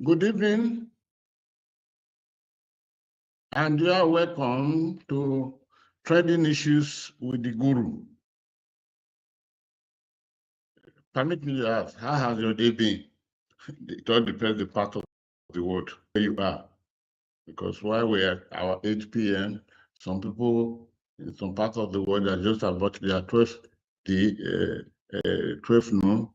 Good evening, and you are welcome to Trading Issues with the Guru. Permit me to ask, how has your day been? It all depends the part of the world where you are. Because while we're at our 8 p.m., some people in some parts of the world are just about their 12 noon.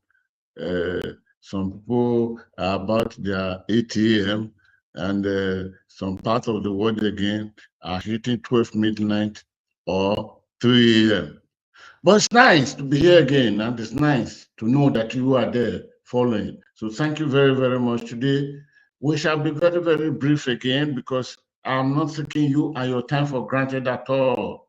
Some people are about their 8 a.m. and some parts of the world again are hitting 12 midnight or 3 a.m. But it's nice to be here again, and it's nice to know that you are there following. So thank you very, very much. Today, we shall be very, very brief again because I'm not taking you and your time for granted at all.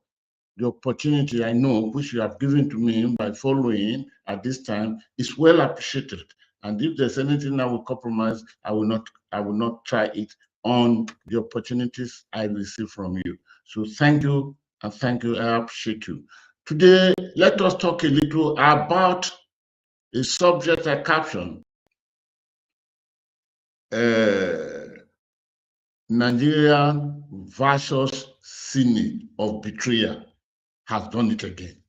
The opportunity I know which you have given to me by following at this time is well appreciated. And if there's anything I will compromise, I will not try it on the opportunities I receive from you. So thank you and thank you. I appreciate you. Today, let us talk a little about a subject I captioned Nigeria versus Senate of betrayal has done it again.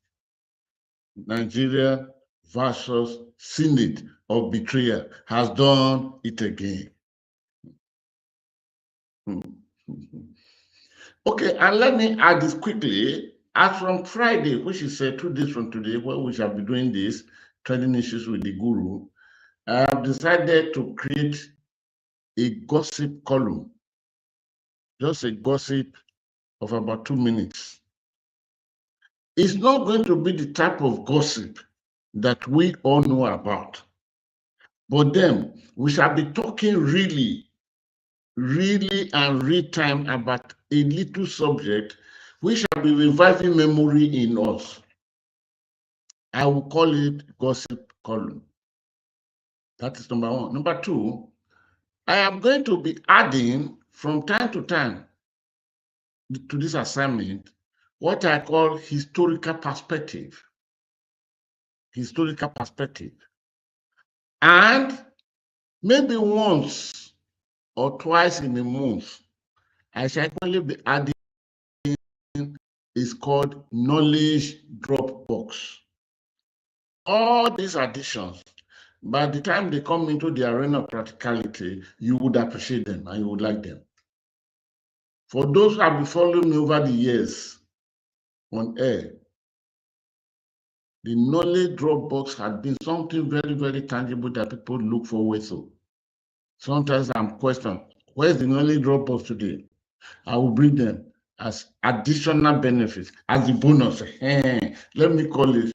Nigeria versus Senate of betrayal has done it again. Okay, and let me add this quickly. As from Friday, which is 2 days from today, where we shall be doing this, Trading Issues with the Guru, I have decided to create a gossip column, just a gossip of about 2 minutes. It's not going to be the type of gossip that we all know about, but then we shall be talking really and real time about a little subject which shall be reviving memory in us. I will call it gossip column. That is number one. Number two, I am going to be adding from time to time to this assignment what I call historical perspective. Historical perspective. And maybe once or twice in a month, I shall only be adding is called knowledge drop box. All these additions, by the time they come into the arena of practicality, you would appreciate them and you would like them. For those who have been following me over the years on air, the knowledge drop box has been something very, very tangible that people look forward to. Sometimes I'm questioning, where's the knowledge drop box today? I will bring them as additional benefits, as the bonus. Let me call it.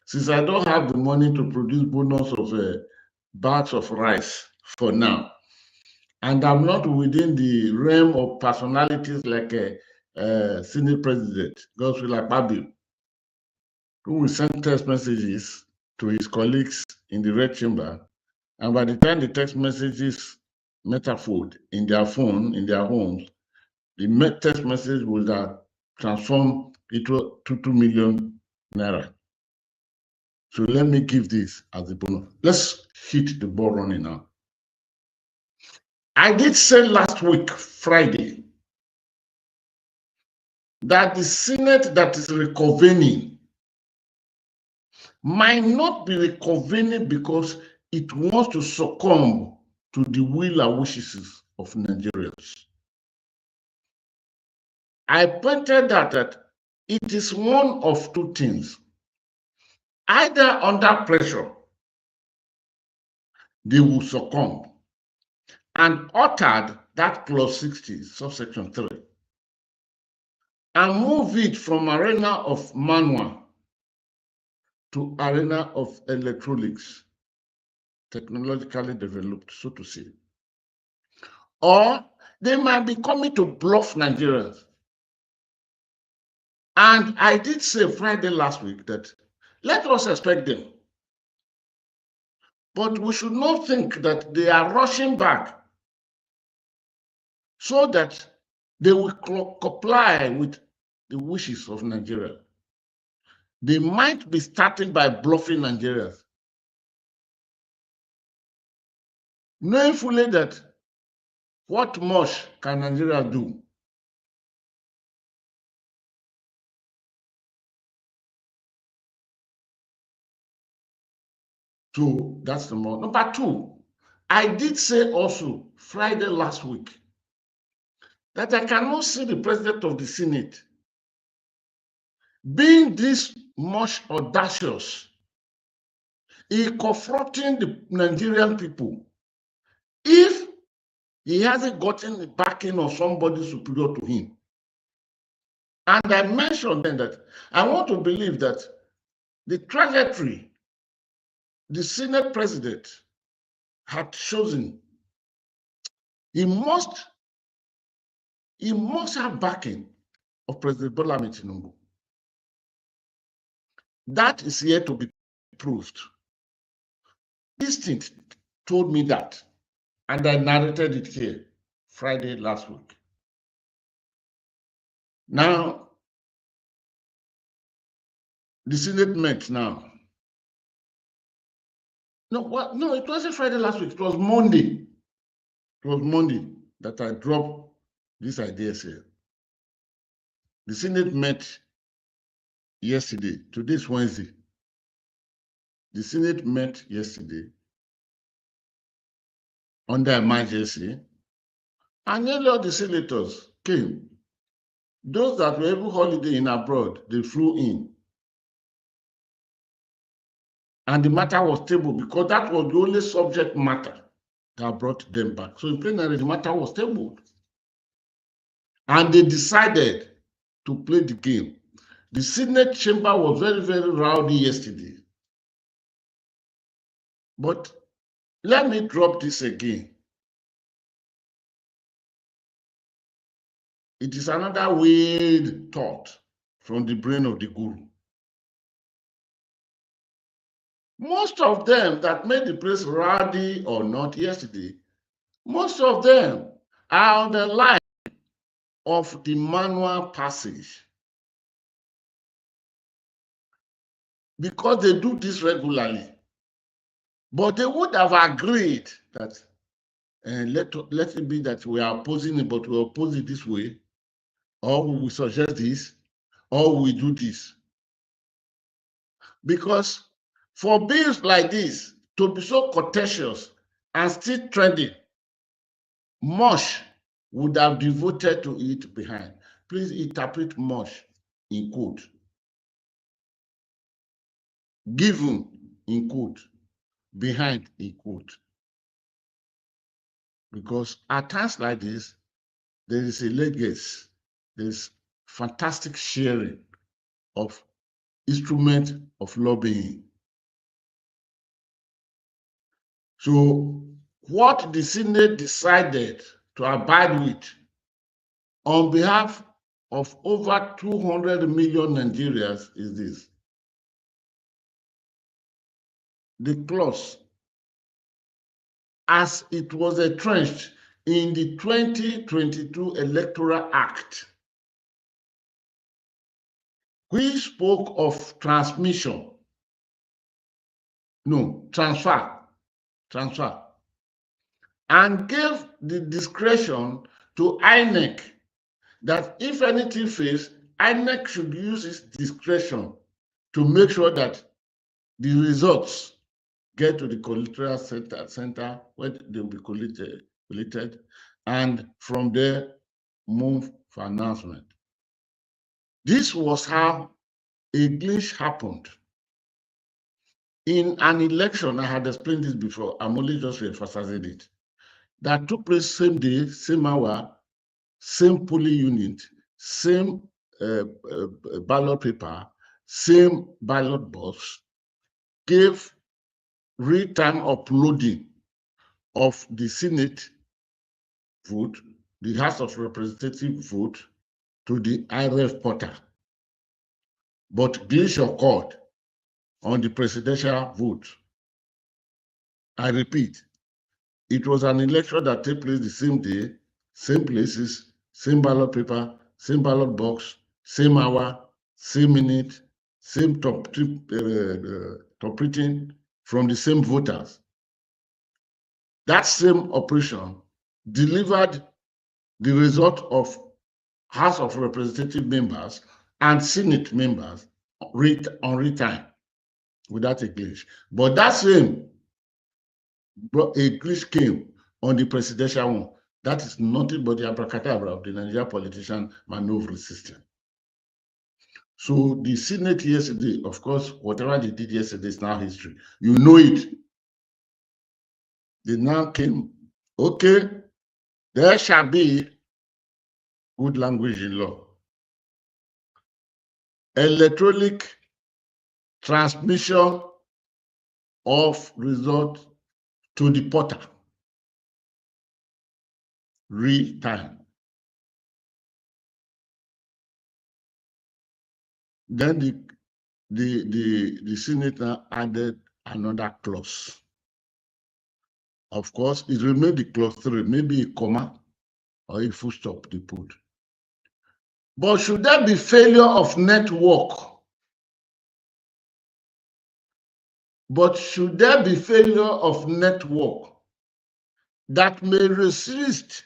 Since I don't have the money to produce bonus of bags of rice for now, and I'm not within the realm of personalities like a Senate President, Godswill Akpabio, who will send text messages to his colleagues in the Red Chamber, and by the time the text messages metaphor in their phone, in their homes, the text message will transform into 2 million naira. So let me give this as a bonus. Let's hit the ball running now. I did say last week, Friday, that the Senate that is reconvening might not be reconvening because it wants to succumb to the will and wishes of Nigerians. I pointed out that it is one of two things. Either under pressure, they will succumb and altered that clause 60, subsection 3, and move it from arena of manual to arena of electronics, technologically developed, so to say. Or they might be coming to bluff Nigerians. And I did say Friday last week that let us expect them. But we should not think that they are rushing back so that they will comply with the wishes of Nigeria. They might be starting by bluffing Nigerians, knowing fully that What much can Nigeria do? So that's the more. Number two, I did say also Friday last week that I cannot see the president of the Senate being this much audacious in confronting the Nigerian people if he hasn't gotten the backing of somebody superior to him. And I mentioned then that I want to believe that the trajectory the Senate president had chosen, he must have backing of President Bola Ahmed Tinubu. That is yet to be proved. Instinct told me that, and I narrated it here Friday last week. Now, the Senate met now. No, it wasn't Friday last week. It was Monday. It was Monday that I dropped this idea here. The Senate met yesterday. Today's Wednesday. The Senate met yesterday under emergency, and nearly all the senators came. Those that were able holiday in abroad, they flew in. And the matter was tabled because that was the only subject matter that brought them back. So in plenary, the matter was tabled. And they decided to play the game. The Senate chamber was very, very rowdy yesterday. But let me drop this again. It is another weird thought from the brain of the guru. Most of them that made the place rowdy or not yesterday, most of them are on the line of the manual passage. Because they do this regularly. But they would have agreed that let it be that we are opposing it, but we oppose it this way, or we suggest this, or we do this. Because for bills like this to be so contentious and still trending, much would have devoted to it behind. Please interpret much in quote. Given in quote. Behind in quote. Because at times like this, there is a legacy, there's fantastic sharing of instruments of lobbying. So what the Senate decided to abide with on behalf of over 200 million Nigerians is this. The clause, as it was entrenched in the 2022 Electoral Act, which spoke of transfer, and gave the discretion to INEC that if anything fails, INEC should use its discretion to make sure that the results get to the collateral center where they will be collated, and from there move for announcement. This was how a glitch happened in an election. I had explained this before. I'm only just emphasizing it. That took place same day, same hour, same polling unit, same ballot paper, same ballot box, gave real-time uploading of the Senate vote, the House of Representatives vote, to the IRF portal. But glitch occurred on the presidential vote. I repeat, it was an election that took place the same day, same places, same ballot paper, same ballot box, same hour, same minute, same top printing from the same voters. That same operation delivered the result of House of Representative members and Senate members on real-time without a glitch. But that same a glitch came on the presidential one. That is nothing but the abracadabra of the Nigerian politician maneuvering system. So the Senate yesterday, of course, whatever they did yesterday is now history. You know it. They now came, okay, there shall be good language in law. Electronic transmission of result to the portal, real time. Then the senator added another clause. Of course, it remained the clause 3, maybe a comma or a full stop they put. But should there be failure of network? Should there be failure of network that may resist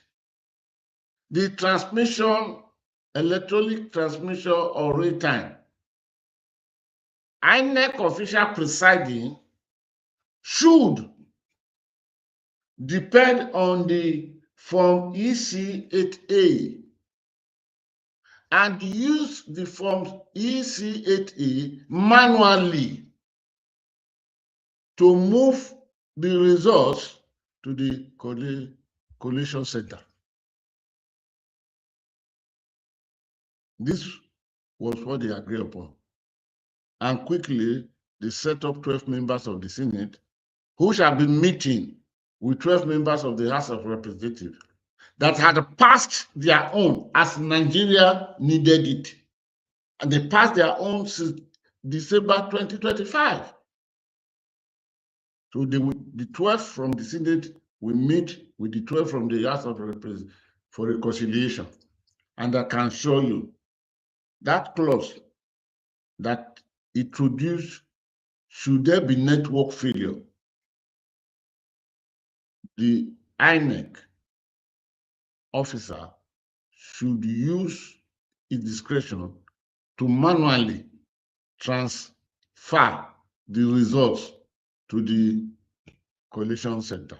the transmission, electronic transmission or real time, INEC official presiding should depend on the Form EC8A and use the Form EC8A manually to move the results to the collation center. This was what they agreed upon. And quickly, they set up 12 members of the Senate who shall be meeting with 12 members of the House of Representatives that had passed their own as Nigeria needed it. And they passed their own since December 2025. So the 12 from the Senate will meet with the 12 from the House of Representatives for reconciliation. And I can show you that clause that introduced, should there be network failure, the INEC officer should use its discretion to manually transfer the results to the collation center.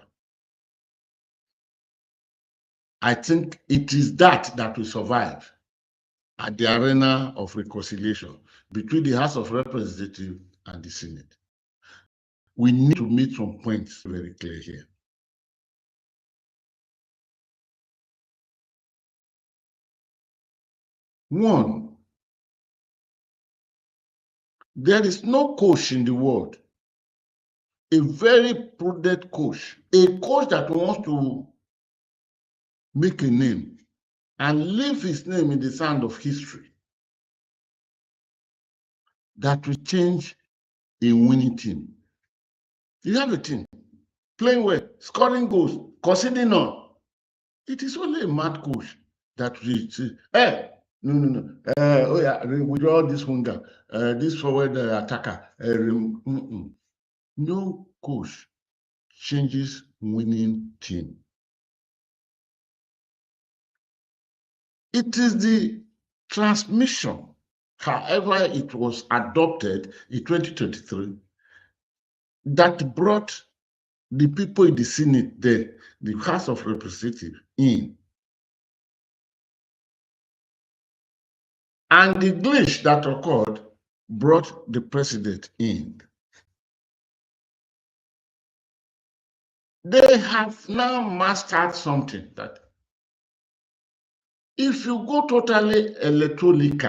I think it is that will survive at the arena of reconciliation between the House of Representatives and the Senate. We need to make some points very clear here. One, there is no coach in the world, a very prudent coach, a coach that wants to make a name and leave his name in the sand of history, that will change a winning team. You have a team playing well, scoring goals, conceding none. It is only a mad coach that will say, hey, no. Oh yeah, withdraw this winger, this forward attacker. No coach changes winning team. It is the transmission, however it was adopted in 2023, that brought the people in the Senate there, the House of Representatives, in. And the glitch that occurred brought the president in. They have now mastered something that if you go totally electronic,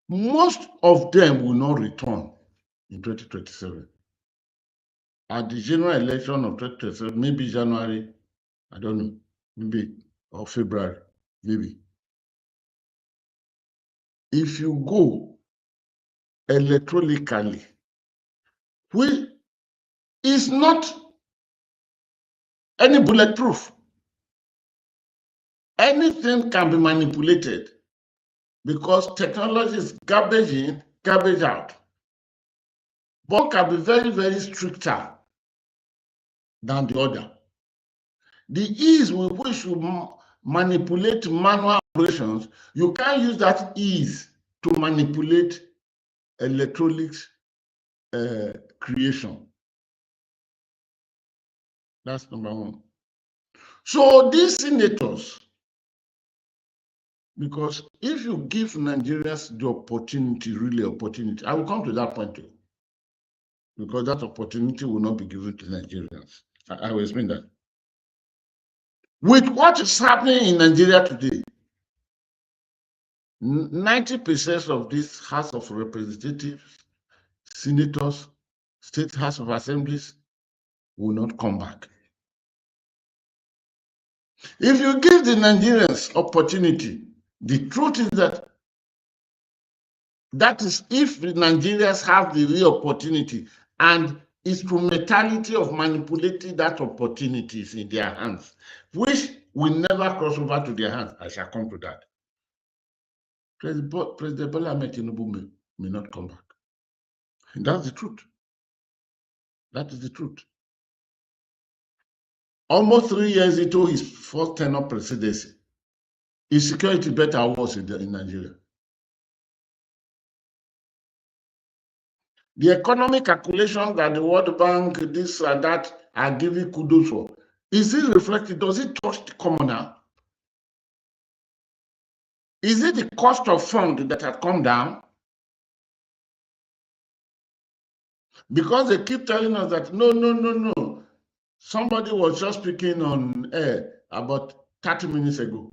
most of them will not return in 2027. At the general election of 2027, maybe January, I don't know, maybe, or February, maybe. If you go electronically, which is not any bulletproof, anything can be manipulated because technology is garbage in, garbage out. One can be very, very stricter than the other. The ease with which you manipulate manual operations, you can't use that ease to manipulate electronics creation. That's number one. So these senators, because if you give Nigerians the opportunity, really opportunity, I will come to that point too, because that opportunity will not be given to Nigerians. I will explain that. With what is happening in Nigeria today, 90% of this House of Representatives, senators, state House of Assemblies will not come back. If you give the Nigerians opportunity, the truth is that is if the Nigerians have the real opportunity and instrumentality of manipulating that opportunity is in their hands, which will never cross over to their hands. I shall come to that. President Bola Ahmed Tinubu may not come back. And that's the truth. That is the truth. Almost 3 years into his first tenure presidency, is security better or worse in Nigeria? The economic calculations that the World Bank, this and that, are giving kudos for, is it reflected? Does it touch the commoner? Is it the cost of funds that has come down? Because they keep telling us that no. Somebody was just speaking on air about 30 minutes ago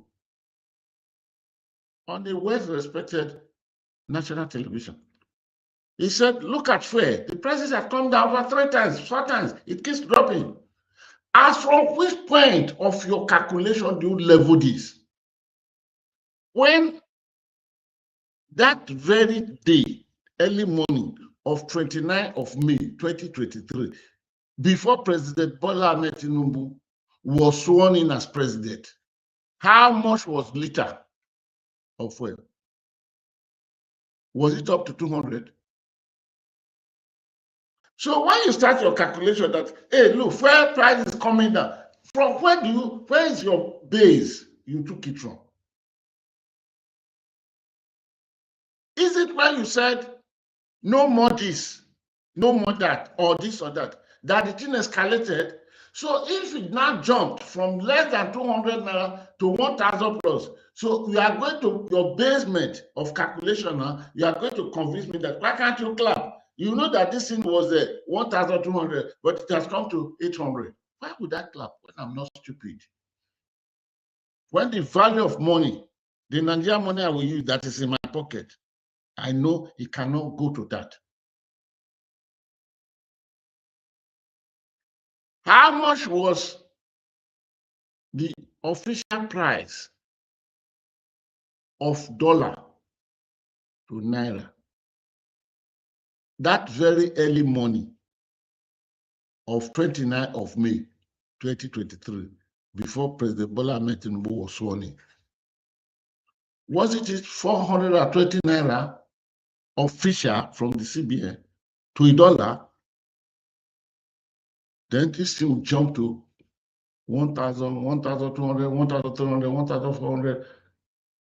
on the well-respected national television. He said, look at fuel. The prices have come down over 3 times, 4 times. It keeps dropping. As from which point of your calculation do you level this? When that very day, early morning of 29th of May, 2023, before President Bola Ahmed Tinubu was sworn in as president, how much was liter of fuel? Was it up to 200? So when you start your calculation that, hey, look, fuel price is coming down, from where is your base you took it from? Is it when you said no more this, no more that, or this or that the thing escalated? So if it now jumped from less than 200 naira to 1,000 plus, so you are going to your basement of calculation now, you are going to convince me that why can't you clap? You know that this thing was 1,200, but it has come to 800. Why would I clap when I'm not stupid? When the value of money, the Nigerian money I will use that is in my pocket, I know it cannot go to that. How much was the official price of dollar to naira that very early morning of 29th of May 2023, before President Bola Ahmed Tinubu was sworn in? Was it 420 naira official from the CBN to a dollar? Then this thing jumped to 1,000, 1,200, 1,300, 1,400.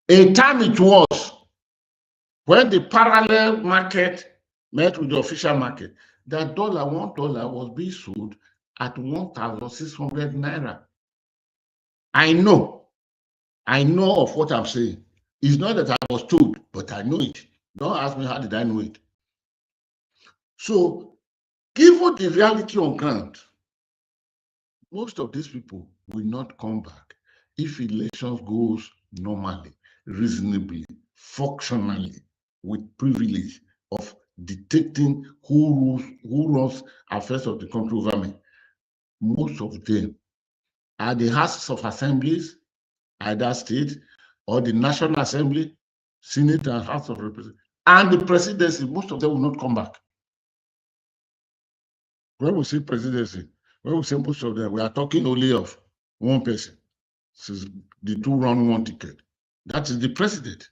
A time it was when the parallel market met with the official market, that $1 was being sold at 1,600 naira. I know of what I'm saying. It's not that I was told, but I know it. Don't ask me how did I know it. So, given the reality on ground, most of these people will not come back if elections goes normally, reasonably, functionally, with privilege of dictating who runs affairs of the country over me. Most of them are the houses of assemblies, either state or the National Assembly, Senate and House of Representatives, and the presidency. Most of them will not come back. When we say presidency, when we say most of them, we are talking only of one person. Since the two run one ticket. That is the president.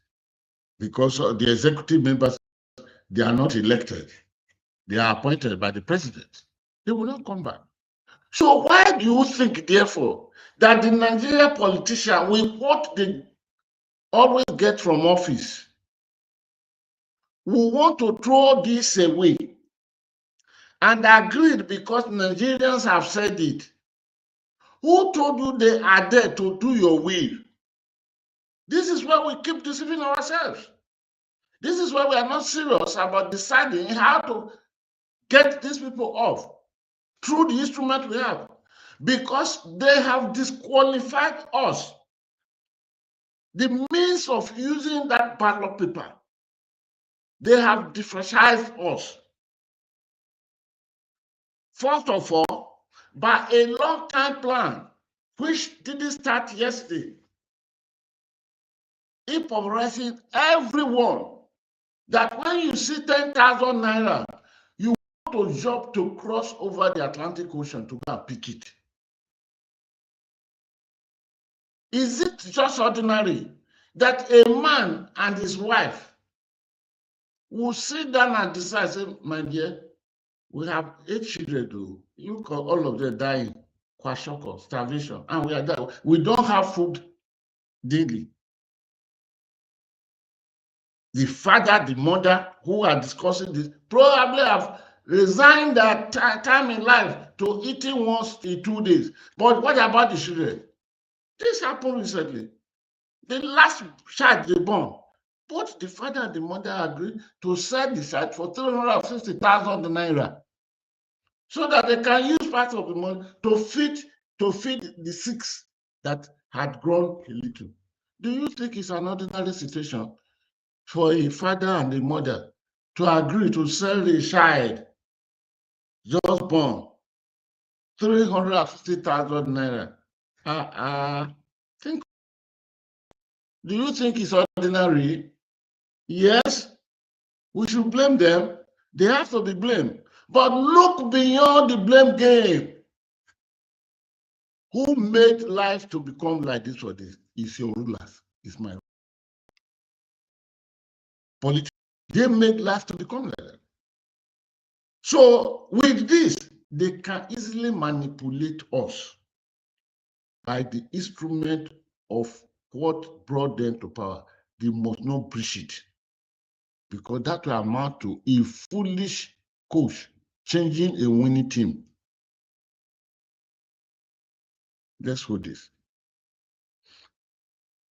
Because the executive members, they are not elected. They are appointed by the president. They will not come back. So why do you think, therefore, that the Nigerian politician, with what they always get from office, will want to throw this away, and agreed because Nigerians have said it. Who told you they are there to do your will? This is why we keep deceiving ourselves. This is why we are not serious about deciding how to get these people off through the instrument we have, because they have disqualified us. The means of using that ballot paper, they have disfranchised us. First of all, by a long-time plan, which didn't start yesterday, impoverishing everyone, that when you see 10,000 naira, you want to jump to cross over the Atlantic Ocean to go and pick it. Is it just ordinary that a man and his wife will sit down and decide, say, my dear, we have 8 children, though. Look at all of them dying, kwashiorkor, starvation, and we are dying. We don't have food daily. The father, the mother who are discussing this probably have resigned their time in life to eating once in 2 days. But what about the children? This happened recently. The last child they born, both the father and the mother agreed to sell the child for 360,000 naira, so that they can use part of the money to feed the 6 that had grown a little. Do you think it's an ordinary situation for a father and a mother to agree to sell a child just born 350,000 naira? Think. Do you think it's ordinary? Yes, we should blame them. They have to be blamed. But look beyond the blame game. Who made life to become like this for this? It's your rulers. It's my politics. They made life to become like that. So with this, they can easily manipulate us by the instrument of what brought them to power. They must not breach it, because that will amount to a foolish coach changing a winning team. Let's hold this.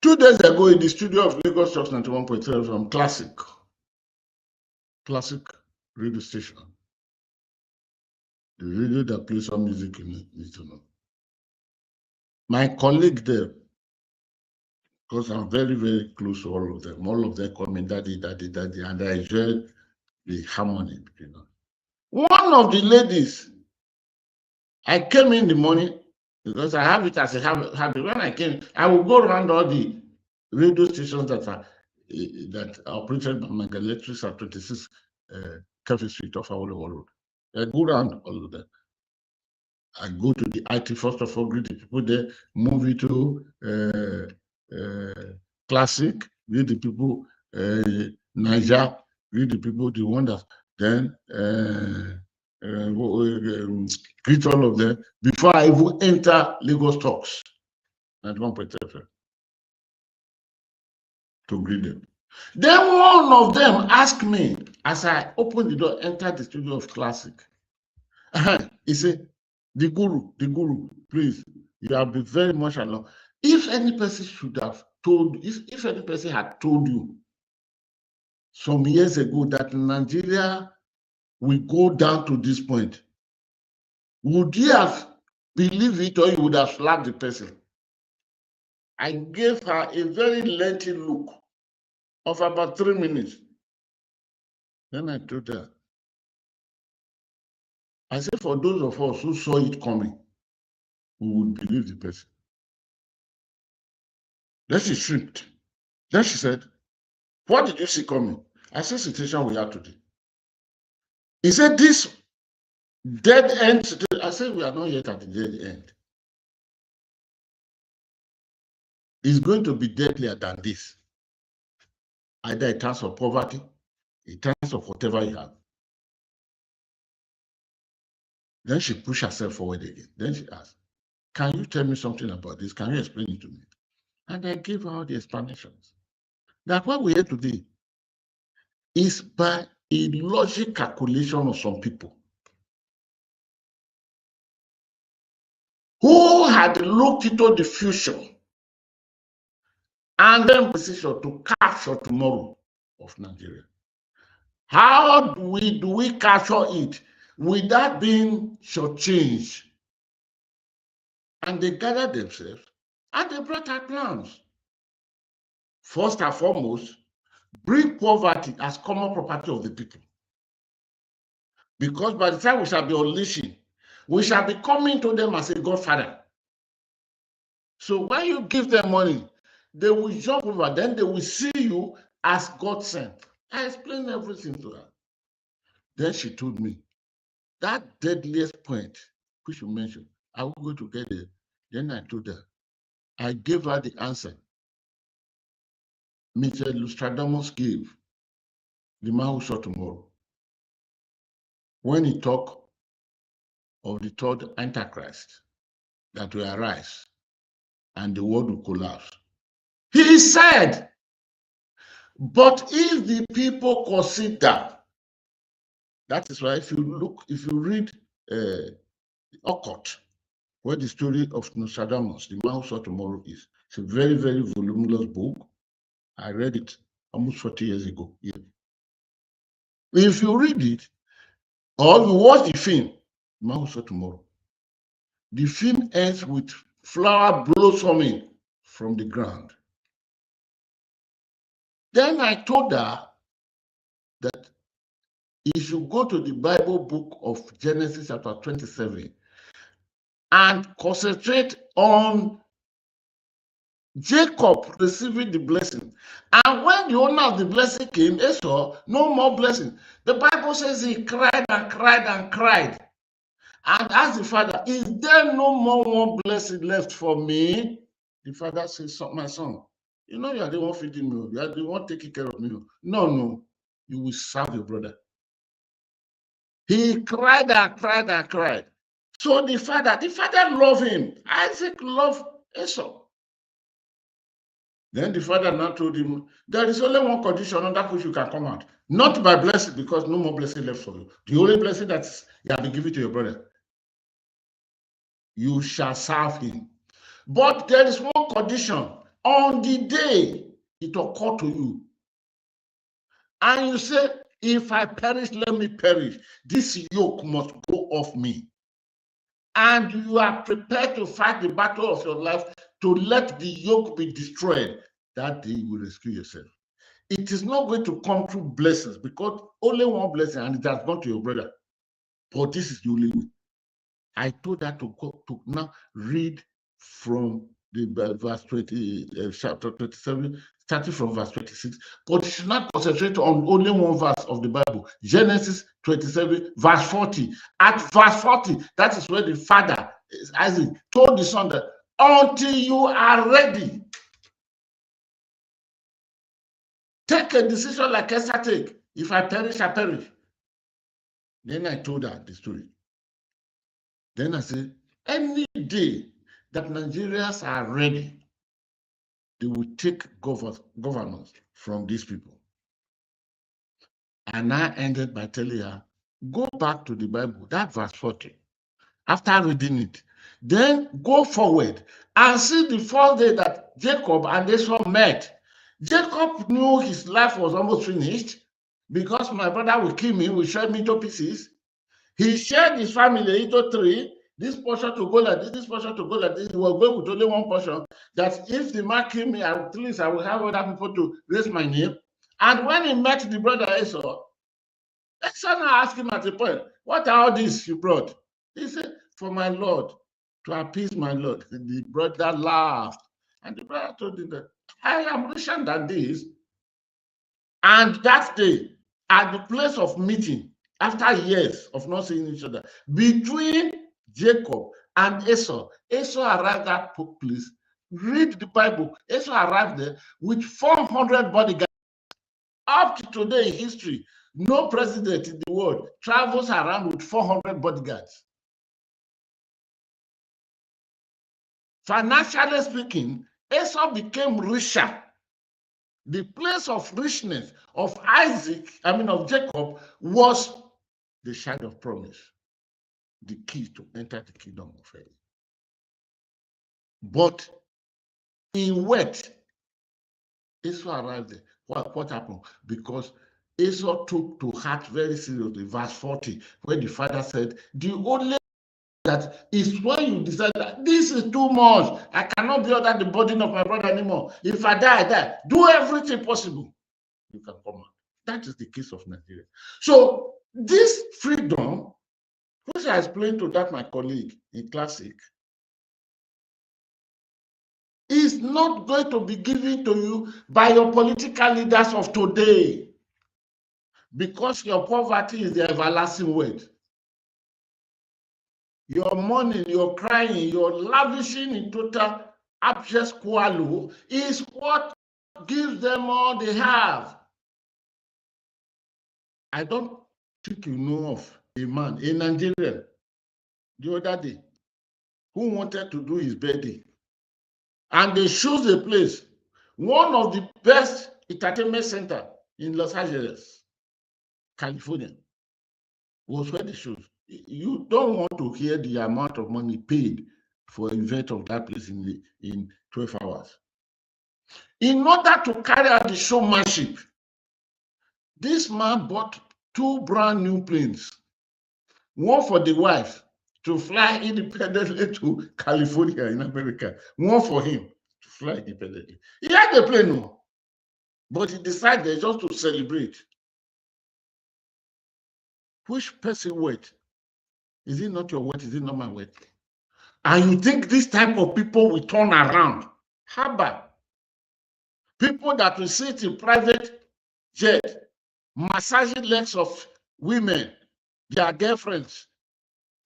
2 days ago, in the studio of Lagos Talks 91.3 from Classic radio station, the radio that plays some music in it, need to know. My colleague there, because I'm very, very close to all of them call me daddy, daddy, daddy, and I enjoy the harmony between us. One of the ladies, I came in the morning, because I have it as a habit. When I came, I will go around all the radio stations that are operated by my electrics at 26 Cafe Street off our road. I go around all of them. I go to the IT first of all, greet the people there, move it to Classic, greet the people, Niger, greet the people, the one that then greet all of them before I even enter Lagos Talks at 1.7 to greet them. Then one of them asked me, as I opened the door, entered the studio of Classic. He said, the guru, please, you have been very much along. If any person should have told, if any person had told you some years ago that Nigeria will go down to this point, would you have believed it, or you would have slapped the person? I gave her a very lengthy look of about 3 minutes. Then I told her, I said, for those of us who saw it coming, we would believe the person. Then she shrieked. Then she said, what did you see coming? I said, situation we have today. He said, this dead end situation. I said, we are not yet at the dead end. It's going to be deadlier than this. Either in terms of poverty, in terms of whatever you have. Then she pushed herself forward again. Then she asked, Can you tell me something about this? Can you explain it to me? And I gave all the explanations. That what we hear today is by a logic calculation of some people who had looked into the future and then position to capture tomorrow of Nigeria. How do we capture it without being shortchanged? And they gathered themselves and they brought out plans. First and foremost, bring poverty as common property of the people. Because by the time we shall be unleashing, we shall be coming to them as a godfather. So when you give them money, they will jump over, then they will see you as God sent. I explained everything to her. Then she told me, that deadliest point, which you mentioned, I will go to get it. Then I told her, I gave her the answer Mr. Nostradamus gave the man who saw tomorrow when he talked of the third Antichrist that will arise and the world will collapse. He said, but if the people consider, that is why if you read Occult, where the story of Nostradamus, the man who saw tomorrow is, it's a very, very voluminous book. I read it almost 40 years ago. Yeah. If you read it, or you watch the film, the man who saw tomorrow, the film ends with flower blossoming from the ground. Then I told her that if you go to the Bible book of Genesis chapter 27 and concentrate on Jacob receiving the blessing, and when the owner of the blessing came, Esau, no more blessing. The Bible says he cried and cried and cried and asked the father, is there no more one blessing left for me? The father says, my son, you know you are the one feeding me, you are the one taking care of me. No, you will serve your brother. He cried and cried and cried. So the father loved him. Isaac loved Esau. Then the father now told him, there is only one condition under which you can come out. Not by blessing, because no more blessing left for you. The only blessing that you have been given to your brother. You shall serve him. But there is one condition. On the day it occurred to you, and you say, if I perish, let me perish. This yoke must go off me. And you are prepared to fight the battle of your life to let the yoke be destroyed. That day you will rescue yourself. It is not going to come through blessings, because only one blessing and it has gone to your brother. But this is the only way. I told her to go to now read from the verse 20, chapter 27, starting from verse 26. But you should not concentrate on only one verse of the Bible. Genesis 27, verse 40. At verse 40, that is where the father, Isaac, told the son that until you are ready, take a decision like Esther take. If I perish, I perish. Then I told her the story. Then I said, any day that Nigerians are ready, they will take governance from these people. And I ended by telling her, go back to the Bible, that verse 40. After reading it, then go forward and see the first day that Jacob and Esau met. Jacob knew his life was almost finished because my brother will kill me, will shred me into pieces. He shared his family into three. This portion to go like this portion to go like this. He will go with only one portion. That if the man kill me, at least I will have other people to raise my name. And when he met the brother Esau now asked him at a point, what are all these you brought? He said, for my Lord, to appease my Lord. The brother laughed. And the brother told him that I am richer than this. And that day, at the place of meeting, after years of not seeing each other, between Jacob and Esau arrived at that place. Read the Bible. Esau arrived there with 400 bodyguards. Up to today in history, no president in the world travels around with 400 bodyguards. Financially speaking, Esau became richer. The place of richness of of Jacob, was the child of promise, the key to enter the kingdom of heaven. But in wealth, Esau arrived there. What happened? Because Esau took to heart very seriously verse 40, where the father said, the only that is when you decide that this is too much, I cannot be under the burden of my brother anymore. If I die, I die. Do everything possible, you can come out. That is the case of Nigeria. So this freedom, which I explained to that my colleague in Classic, is not going to be given to you by your political leaders of today, because your poverty is the everlasting word. Your mourning, your crying, your lavishing in total abject squalor is what gives them all they have. I don't think you know of a man in Nigeria the other day who wanted to do his birthday, and they chose a place, one of the best entertainment center in Los Angeles, California, was where they chose. You don't want to hear the amount of money paid for an event of that place in 12 hours. In order to carry out the showmanship, this man bought 2 brand new planes, one for the wife to fly independently to California in America, one for him to fly independently. He had the plane, no, but he decided just to celebrate. Which person wealth? Is it not your wealth? Is it not my wealth? And you think this type of people will turn around? How about people that will sit in private jet, massaging legs of women, their girlfriends,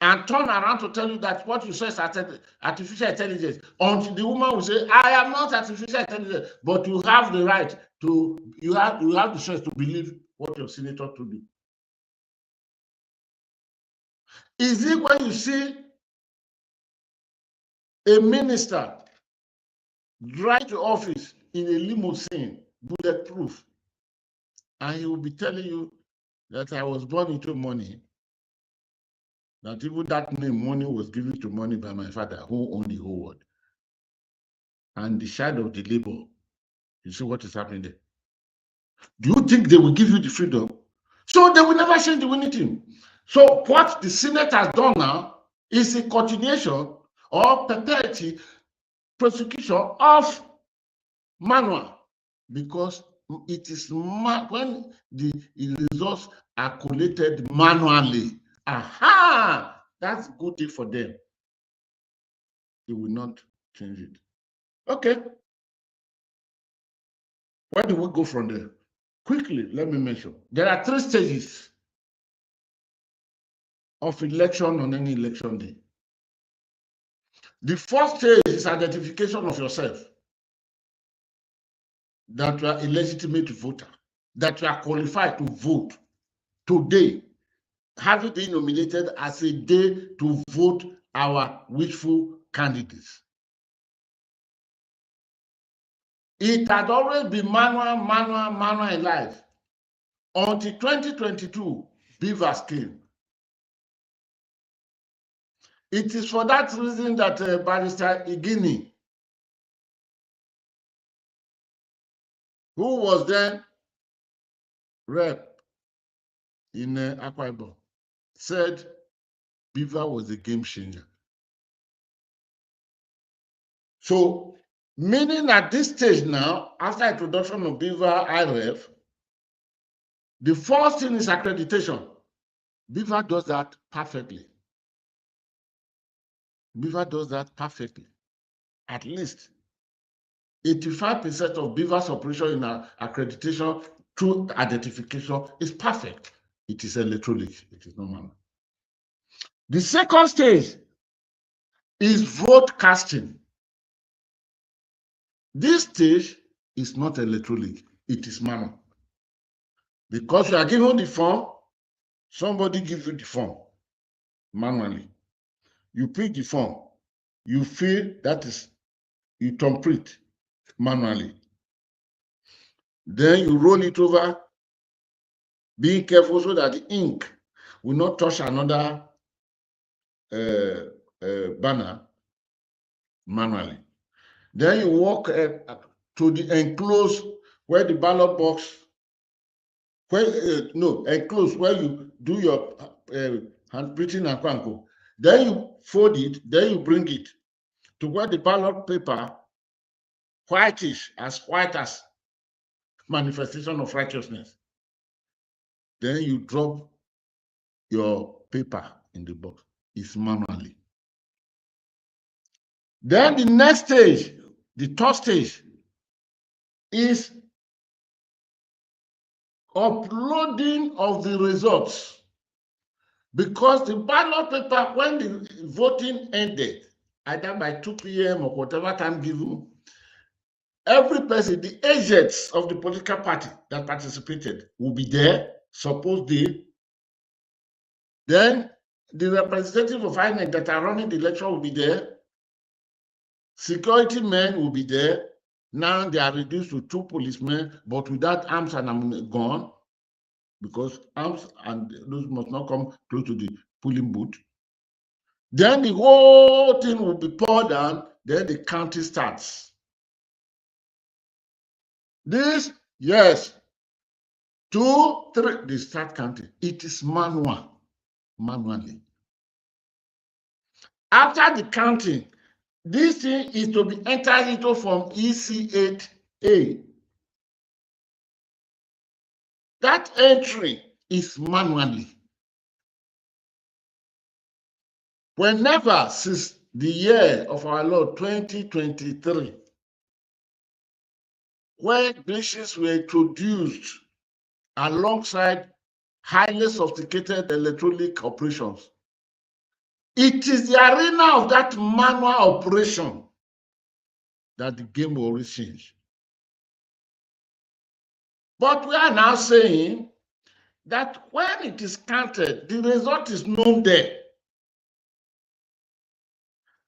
and turn around to tell you that what you say is artificial intelligence, until the woman will say, I am not artificial intelligence, but you have the right to, you have the choice to believe what your senator to do. Is it when you see a minister drive to office in a limousine, bulletproof, and he will be telling you that I was born into money, that even that name, money, was given to money by my father, who owned the whole world, and the shadow of the labor? You see what is happening there? Do you think they will give you the freedom? So they will never change the winning team. So what the Senate has done now is a continuation or perpetuity prosecution of manual, because it is when the results are collated manually. Aha! That's good thing for them. They will not change it. Okay. Where do we go from there? Quickly, let me mention. There are 3 stages of election on any election day. The first stage is identification of yourself, that you are a legitimate voter, that you are qualified to vote today, having been nominated as a day to vote our wishful candidates. It had always been manual in life until 2022, beavers came. It is for that reason that Barrister Igini, who was then rep in Akwa Ibom, said beaver was a game changer. So, meaning at this stage now, after introduction of beaver IRF, the first thing is accreditation. Beaver does that perfectly. Beaver does that perfectly. At least 85% of beaver's operation in accreditation through identification is perfect. It is electronic. It is not manual. The second stage is vote casting. This stage is not electronic. It is manual. Because you are given the form, somebody gives you the form manually. You pick the form, you feel that is, you thumbprint manually. Then you roll it over, being careful so that the ink will not touch another banner manually. Then you walk to the enclosed where the ballot box, enclosed where you do your handprinting and quanko. Then you fold it, then you bring it to where the ballot paper, whitish, as white as manifestation of righteousness. Then you drop your paper in the box. It's manually. Then the next stage, the third stage, is uploading of the results. Because the ballot paper, when the voting ended, either by 2 p.m. or whatever time given, every person, the agents of the political party that participated will be there, suppose they. Then the representative of INEC that are running the election will be there. Security men will be there. Now they are reduced to 2 policemen, but without arms and gun, because arms and those must not come close to the polling booth. Then the whole thing will be poured down, then the counting starts. This, yes, 2, 3, they start counting. It is manually. After the counting, this thing is to be entered into from EC8A. That entry is manually. Whenever since the year of our Lord 2023, when glitches were introduced alongside highly sophisticated electronic operations, it is the arena of that manual operation that the game will always change. But we are now saying that when it is counted, the result is known there.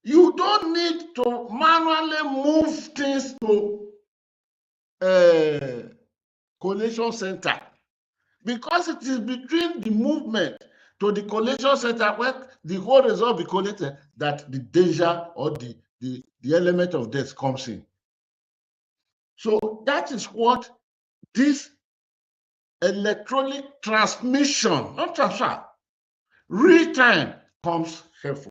You don't need to manually move things to a collation center, because it is between the movement to the collation center where the whole result be collated that the danger or the element of death comes in. So that is what this electronic transmission, not transfer, real time comes helpful.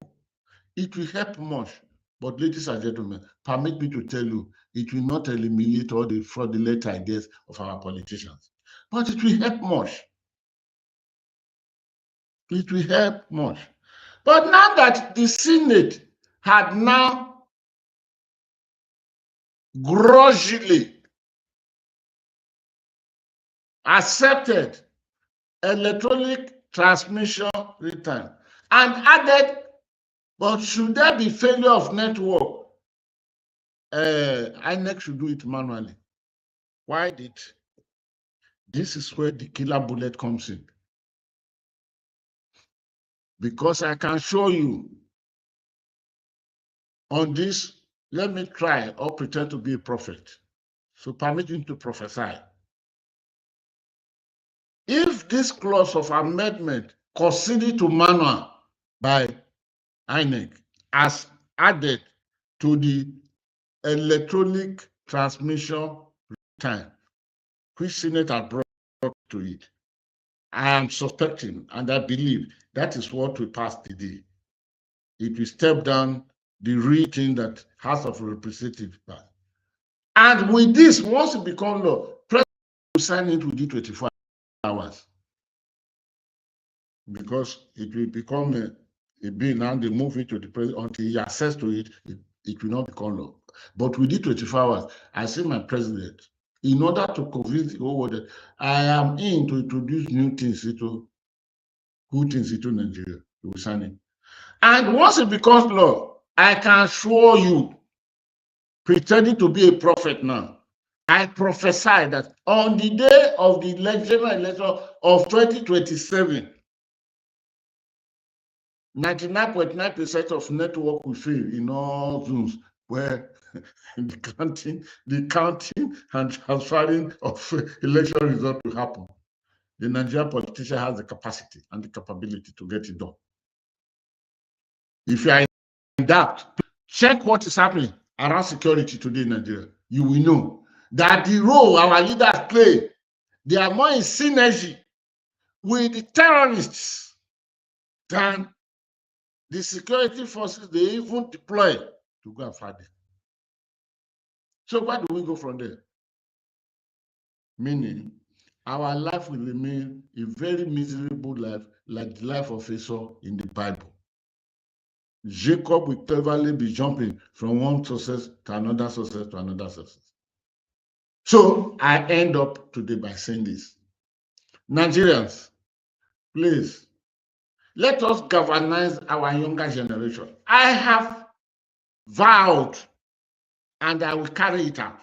It will help much. But ladies and gentlemen, permit me to tell you, it will not eliminate all the fraudulent ideas of our politicians. But it will help much. It will help much. But now that the Senate had now grudgingly accepted electronic transmission return and added, but should there be failure of network, INEC should do it manually. Why did? This is where the killer bullet comes in. Because I can show you on this, let me try or pretend to be a prophet. So permit me to prophesy. If this clause of amendment conceded to manual by INEC as added to the electronic transmission time, which Senate had brought to it, I am suspecting and I believe that is what will pass today. It will step down the real thing that House of Representatives does. And with this, once it becomes law, President will sign it within 24 hours. Because it will become a bill, now they move it to the president until he access to it, it will not become law. But within 24 hours, I say my president, in order to convince the whole world that I am in to introduce new things into good things into Nigeria, he will sign it. And once it becomes law, I can assure you, pretending to be a prophet now, I prophesy that on the day of the general election of 2027, 99.9% of network will fail in all zones where the counting and transferring of election result will happen. The Nigerian politician has the capacity and the capability to get it done. If you are in doubt, check what is happening around security today in Nigeria. You will know that the role our leaders play, they are more in synergy with the terrorists than the security forces they even deploy to go and fight them. So where do we go from there? Meaning, our life will remain a very miserable life, like the life of Esau in the Bible. Jacob will cleverly be jumping from one success to another success to another success. So I end up today by saying this. Nigerians, please, let us galvanize our younger generation. I have vowed, and I will carry it out,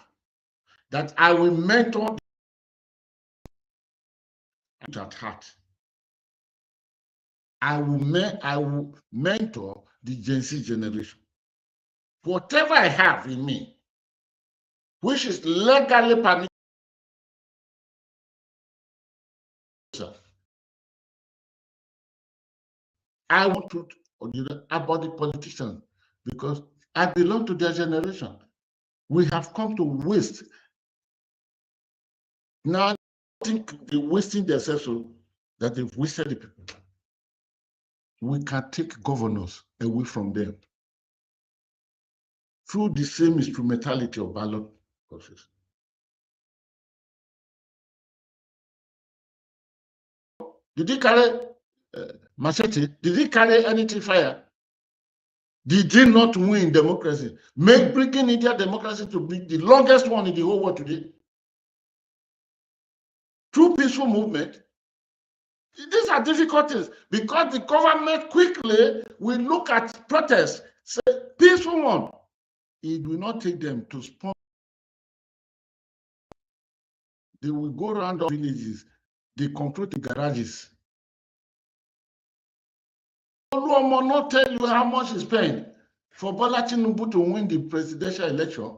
that I will mentor at heart. I will mentor the Gen Z generation. Whatever I have in me, which is legally permitted, I want to about the politicians, because I belong to their generation. We have come to waste. Now, I think they're wasting themselves so that they've wasted the people. We can take governors away from them through the same instrumentality of ballot process. Did he carry machete? Did he carry anything fire? Did he not win democracy? Bringing India democracy to be the longest one in the whole world today. Through peaceful movement. These are difficulties because the government quickly will look at protests, say, peaceful one. It will not take them to spawn. They will go around the villages. They control the garages. Oluomo not tell you how much he spent for Bola Tinubu to win the presidential election.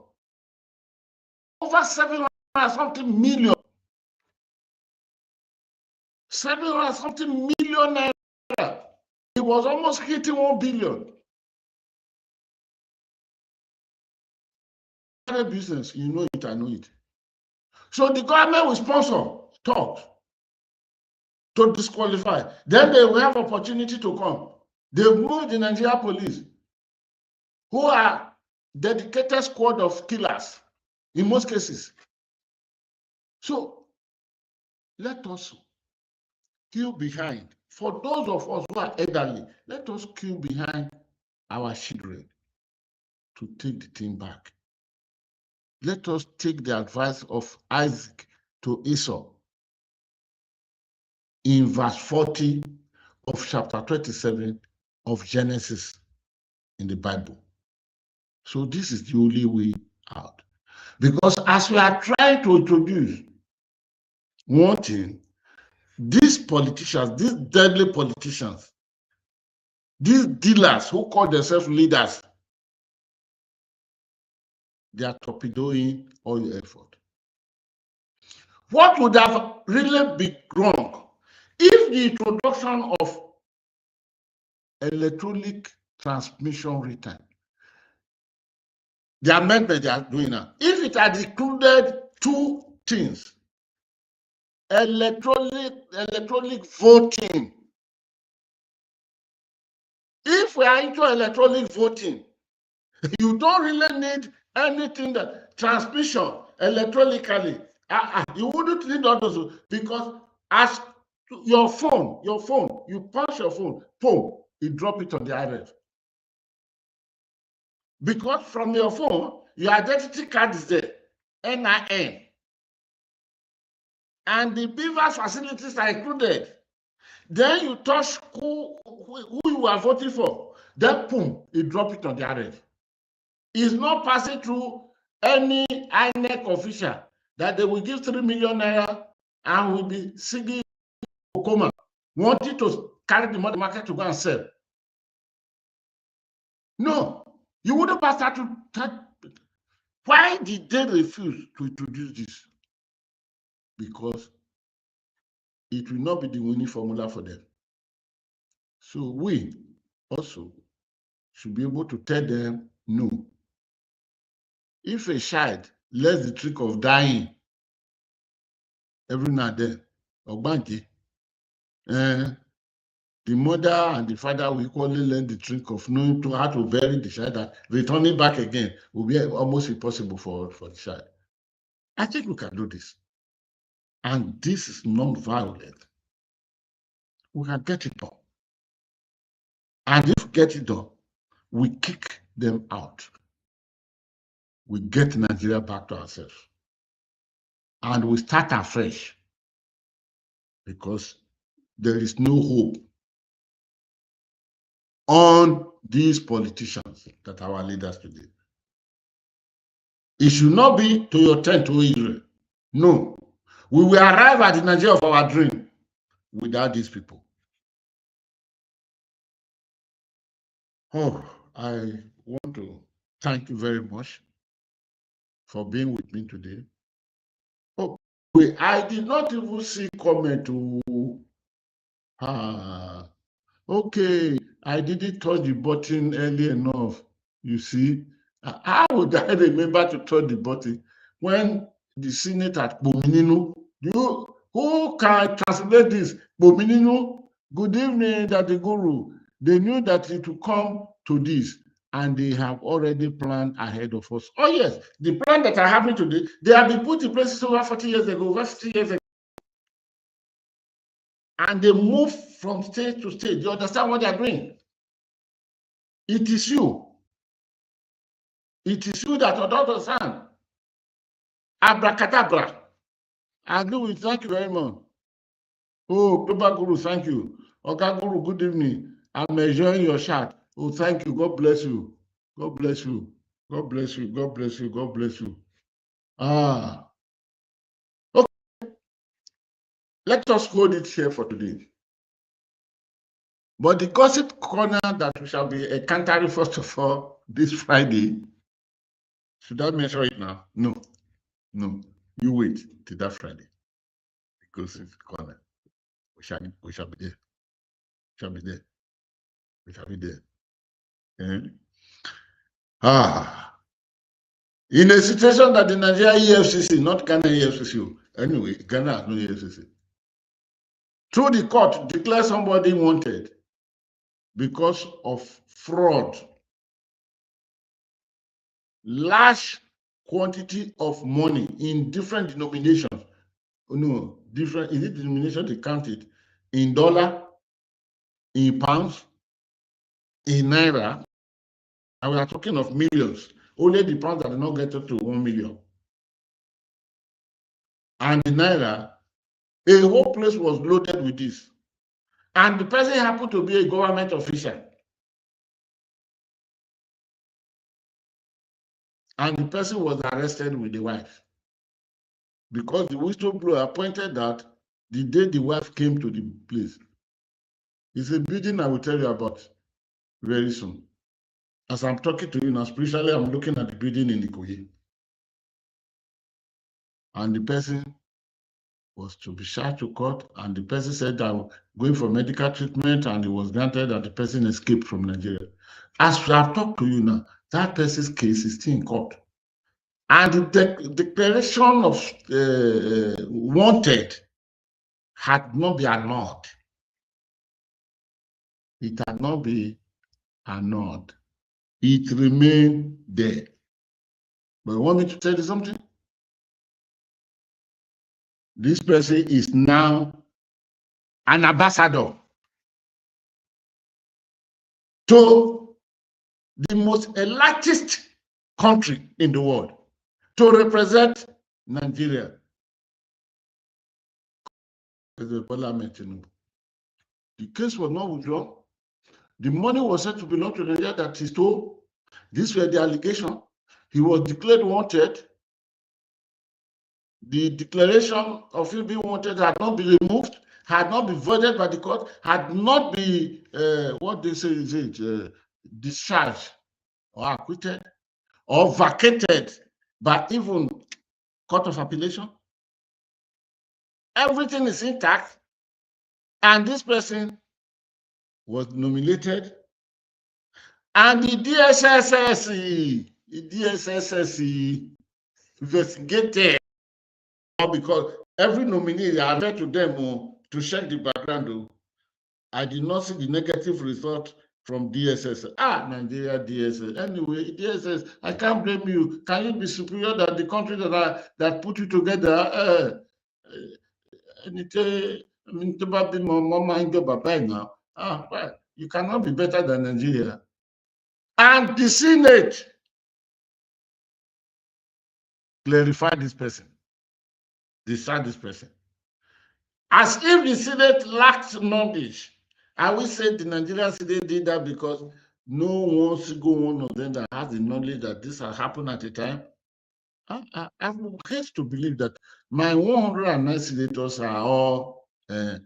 Over 700 something million. 700 something million naira. It was almost hitting 1 billion. Business, you know it, I know it. So the government will sponsor talks to disqualify. Then they will have opportunity to come. They move the Nigerian police, who are dedicated squad of killers in most cases. So let us queue behind. For those of us who are elderly, let us queue behind our children to take the thing back. Let us take the advice of Isaac to Esau in verse 40 of chapter 27 of Genesis in the Bible. So this is the only way out. Because as we are trying to introduce one thing, these politicians, these deadly politicians, these dealers who call themselves leaders, they are torpedoing all your effort. What would have really been wrong if the introduction of electronic transmission return, the amendment they are doing now, if it had included two things, electronic voting. If we are into electronic voting, you don't really need anything that transmission electronically. You wouldn't need all those, because as your phone, you punch your phone, boom, you drop it on the RF. Because from your phone, your identity card is there, NIN. And the BVAS facilities are included. Then you touch who you are voting for. Then, boom, you drop it on the RF. It's not passing through any INEC official that they will give 3 million naira and will be singing Okoma, wanting to carry the money market to go and sell. No, you wouldn't pass that to that. Why did they refuse to introduce this? Because it will not be the winning formula for them. So we also should be able to tell them no. If a child learns the trick of dying every now and then, Ogbanji, the mother and the father will equally learn the trick of knowing how to bury the child, that returning back again will be almost impossible for the child. I think we can do this. And this is non-violent. We can get it done. And if we get it done, we kick them out. We get Nigeria back to ourselves. And we start afresh, because there is no hope on these politicians that are our leaders today. It should not be to your tent, to Israel. No. We will arrive at the Nigeria of our dream without these people. Oh, I want to thank you very much for being with me today. Oh, I did not even see comment. Okay, I didn't touch the button early enough. You see, how would I remember to touch the button when the Senate at Bomininu? Who can translate this? Bomininu, good evening, Daddy Guru. They knew that it would come to this, and they have already planned ahead of us. Oh yes, the plan that are happening today, they have been put in place over 40 years ago, over 50 years ago. And they move from state to state. You understand what they're doing? It is you. It is you that don't understand. Abracadabra. I agree with, thank you very much. Oh, Global Guru, thank you. Okay, Guru, good evening. I'm enjoying your chat. Oh, thank you. God bless you. God bless you. God bless you. God bless you. God bless you. Okay. Let us hold it here for today. But the gossip corner that we shall be encountering first of all this Friday, should I mention it now? No. No. You wait till that Friday. Because it's corner. We shall be there. We shall be there. We shall be there. In a situation that the Nigeria EFCC, not Ghana EFCC, anyway, Ghana has no EFCC, through the court, declare somebody wanted because of fraud, large quantity of money in different denominations. No, different, is it denomination they count it? In dollar, in pounds, in naira, and we are talking of millions. Only the pounds that did not get to 1 million. And in naira, a whole place was loaded with this. And the person happened to be a government official. And the person was arrested with the wife. Because the whistleblower pointed that the day the wife came to the place. It's a building I will tell you about very soon. As I'm talking to you now, spiritually, I'm looking at the building in Ikoyi. And the person was to be charged to court, and the person said, I'm going for medical treatment, and it was granted that the person escaped from Nigeria. As I've talked to you now, that person's case is still in court. And the declaration of wanted had not been annulled. It had not been annulled. It remained there. But you want me to tell you something? This person is now an ambassador to the most elitist country in the world to represent Nigeria. The case was not withdrawn. The money was said to belong to Nigeria that he stole. These were the allegations. He was declared wanted. The declaration of him being wanted had not been removed, had not been voided by the court, had not been, what they say is it, discharged. or acquitted or vacated by even Court of Appellation. Everything is intact, and this person was nominated, and the DSSS investigated, because every nominee, I read to them to check the background. I did not see the negative result from DSS. Nigeria DSS. Anyway, DSS, I can't blame you. Can you be superior than the country that put you together? You cannot be better than Nigeria. And the Senate clarified this person. They sacked this person. As if the Senate lacked knowledge. I will say the Nigerian Senate did that because no one single one of them that has the knowledge that this has happened at a time. I would hate to believe that my 109 senators are all. Are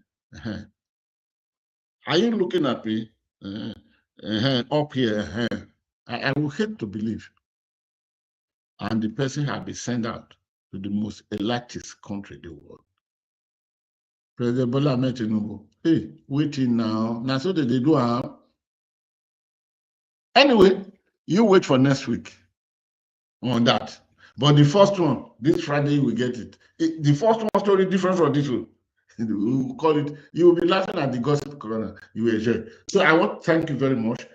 you looking at me? Up here. I would hate to believe. And the person has been sent out to the most elitist country in the world. President Bola Ahmed Tinubu. Hey, waiting now. Now, so that they do. Anyway, you wait for next week on that. But the first one, this Friday, we get it. The first one story different from this one. We will call it, you will be laughing at the gossip corner. You will enjoy. So I want to thank you very much.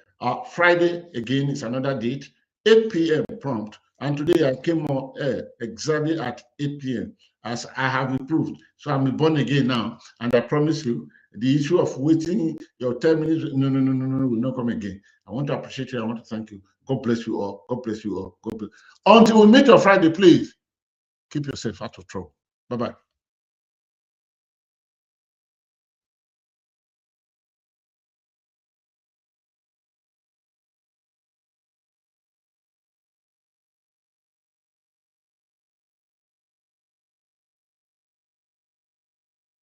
Friday, again, is another date, 8 p.m. prompt. And today I came on air exactly at 8 p.m. as I have improved. So I'm born again now. And I promise you, the issue of waiting your 10 minutes, no, will not come again. I want to appreciate you. I want to thank you. God bless you all. God bless you all. God bless. Until we meet on Friday, please keep yourself out of trouble. Bye-bye.